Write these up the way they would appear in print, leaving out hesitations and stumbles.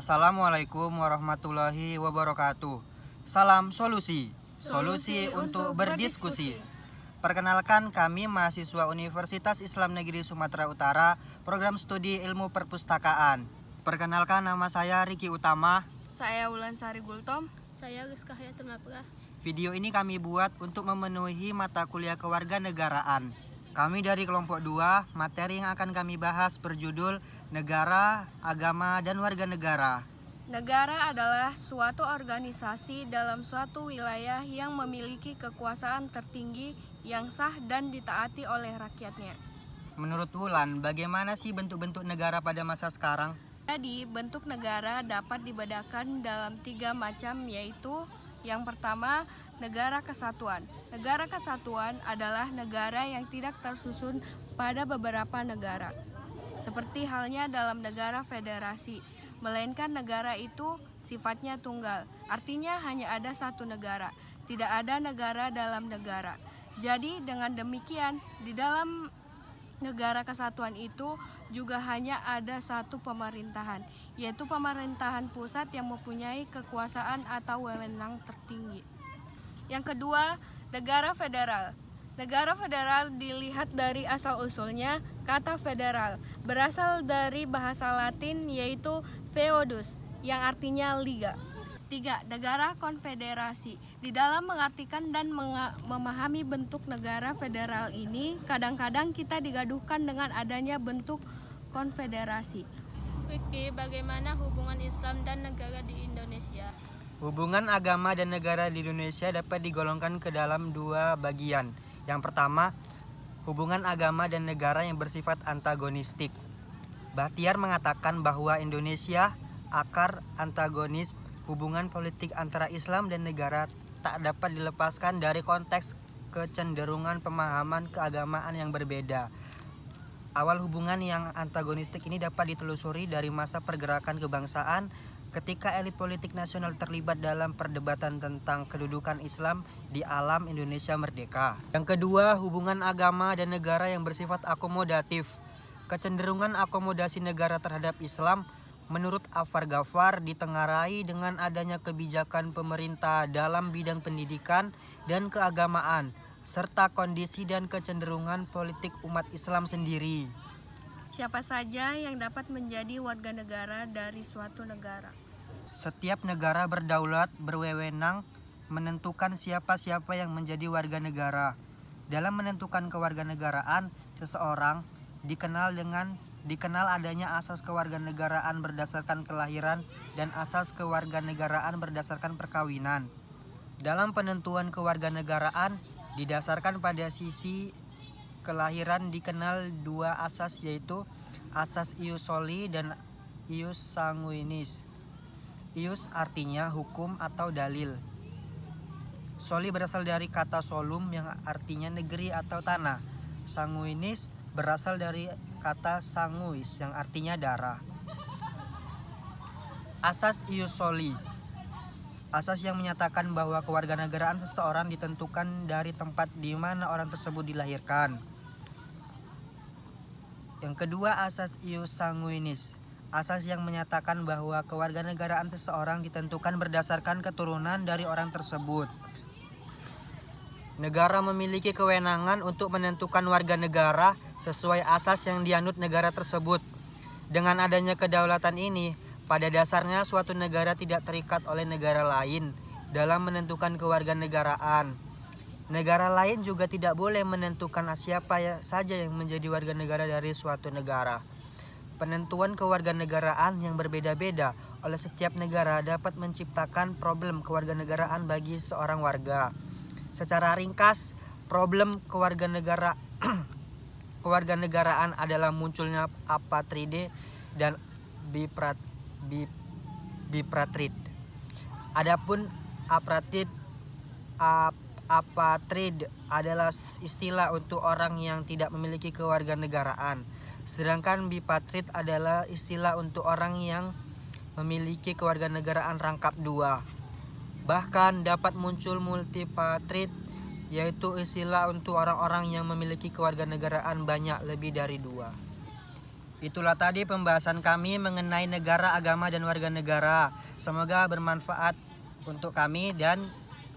Assalamualaikum warahmatullahi wabarakatuh. Salam solusi, solusi untuk berdiskusi. Perkenalkan, kami mahasiswa Universitas Islam Negeri Sumatera Utara, program studi ilmu perpustakaan. Perkenalkan, nama saya Riki Utama. Saya Wulansari Gultom. Saya Rizka Hayatul Mapra. Video ini kami buat untuk memenuhi mata kuliah kewarganegaraan. Kami dari kelompok 2, materi yang akan kami bahas berjudul Negara, Agama, dan Warga Negara. Negara adalah suatu organisasi dalam suatu wilayah yang memiliki kekuasaan tertinggi yang sah dan ditaati oleh rakyatnya. Menurut Wulan, bagaimana sih bentuk-bentuk negara pada masa sekarang? Jadi, bentuk negara dapat dibedakan dalam 3 macam, yaitu yang pertama, negara kesatuan. Negara kesatuan adalah negara yang tidak tersusun pada beberapa negara, seperti halnya dalam negara federasi, melainkan negara itu sifatnya tunggal, artinya hanya ada satu negara, tidak ada negara dalam negara. Jadi dengan demikian, di dalam negara kesatuan itu juga hanya ada satu pemerintahan, yaitu pemerintahan pusat yang mempunyai kekuasaan atau wewenang tertinggi. Yang kedua, negara federal. Negara federal dilihat dari asal-usulnya, kata federal berasal dari bahasa Latin yaitu feodus, yang artinya liga. 3. Negara konfederasi. Di dalam mengartikan dan memahami bentuk negara federal ini, kadang-kadang kita digaduhkan dengan adanya bentuk konfederasi. Riki, bagaimana hubungan Islam dan negara di Indonesia? Hubungan agama dan negara di Indonesia dapat digolongkan ke dalam 2 bagian. Yang pertama, hubungan agama dan negara yang bersifat antagonistik. Bahtiar mengatakan bahwa Indonesia akar antagonis hubungan politik antara Islam dan negara tak dapat dilepaskan dari konteks kecenderungan pemahaman keagamaan yang berbeda. Awal hubungan yang antagonistik ini dapat ditelusuri dari masa pergerakan kebangsaan ketika elit politik nasional terlibat dalam perdebatan tentang kedudukan Islam di alam Indonesia merdeka. Yang kedua, hubungan agama dan negara yang bersifat akomodatif. Kecenderungan akomodasi negara terhadap Islam menurut Afar Ghaffar ditengarai dengan adanya kebijakan pemerintah dalam bidang pendidikan dan keagamaan, serta kondisi dan kecenderungan politik umat Islam sendiri. Siapa saja yang dapat menjadi warga negara dari suatu negara? Setiap negara berdaulat, berwewenang menentukan siapa-siapa yang menjadi warga negara. Dalam menentukan kewarganegaraan seseorang dikenal adanya asas kewarganegaraan berdasarkan kelahiran dan asas kewarganegaraan berdasarkan perkawinan. Dalam penentuan kewarganegaraan didasarkan pada sisi kelahiran dikenal 2 asas, yaitu asas ius soli dan ius sanguinis. Ius artinya hukum atau dalil. Soli berasal dari kata solum yang artinya negeri atau tanah. Sanguinis berasal dari kata sanguis yang artinya darah. Asas ius soli. Asas yang menyatakan bahwa kewarganegaraan seseorang ditentukan dari tempat di mana orang tersebut dilahirkan. Yang kedua, asas ius sanguinis. Asas yang menyatakan bahwa kewarganegaraan seseorang ditentukan berdasarkan keturunan dari orang tersebut. Negara memiliki kewenangan untuk menentukan warga negara sesuai asas yang dianut negara tersebut. Dengan adanya kedaulatan ini, pada dasarnya suatu negara tidak terikat oleh negara lain dalam menentukan kewarganegaraan. Negara lain juga tidak boleh menentukan siapa saja yang menjadi warga negara dari suatu negara. Penentuan kewarganegaraan yang berbeda-beda oleh setiap negara dapat menciptakan problem kewarganegaraan bagi seorang warga. Secara ringkas, problem kewarganegaraan adalah munculnya apatride dan bipratrid. Adapun apatrid adalah istilah untuk orang yang tidak memiliki kewarganegaraan, sedangkan bipatrid adalah istilah untuk orang yang memiliki kewarganegaraan rangkap 2. Bahkan dapat muncul multipatrid, yaitu istilah untuk orang-orang yang memiliki kewarganegaraan banyak lebih dari 2. Itulah tadi pembahasan kami mengenai negara, agama, dan warga negara. Semoga bermanfaat untuk kami dan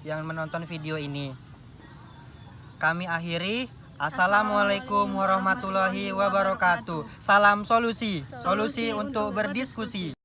yang menonton video ini. Kami akhiri. Assalamualaikum warahmatullahi wabarakatuh. Salam solusi. Solusi untuk berdiskusi.